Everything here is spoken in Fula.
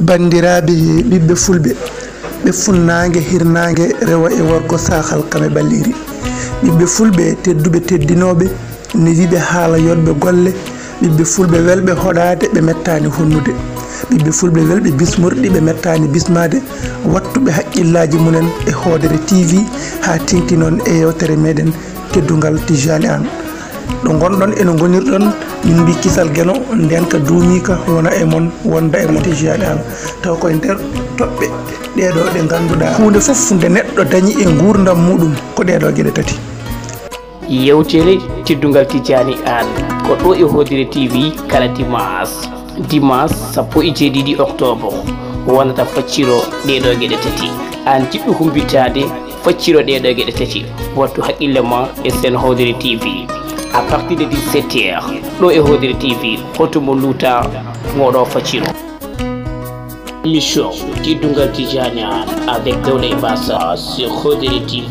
bandiraɓe ɓiɓɓe fulɓe ɓe funnangue hirnangue rewo e worgo sahal kame balliri ɓiɓɓe fulɓe tedduɓe teddinoɓe ne wiɓe haala yodɓe golle ɓiɓɓe fulɓe welɓe hoɗade ɓe mettani honnude ɓiɓɓe fulɓe welɓe bismorɗi ɓe mettani bismade wattuɓe haqqillaji munen e Hoodere TV ha tinki noon e yewtere meɗen teddugal Tijani An ɗo gonɗon eno gonirɗon min mbi kisal gueno ndenka duumika wona e mon wonda e mon Tijani An taw koye nder toɓɓe ɗeɗo ɗe ganduɗa hunde foof nde neɗɗo dañi e gurdam muɗum ko ɗeɗo gueɗe tati. Yewtere teddugal Tijani An ko ɗo e Hoodere TV kala dimas 17 octobre wonata facciro ɗeɗo gueɗe tati. An jiɗɗo humbitade facciro ɗeɗo gueɗe tati wattu haqqille ma e sen Hoodere TV à partir de 17h ɗo e Hoodere TV hoto mo luta ngoɗo facciro. Émission Teddugal Tijani An avec Dawda Ibassa sur Hoodere TV.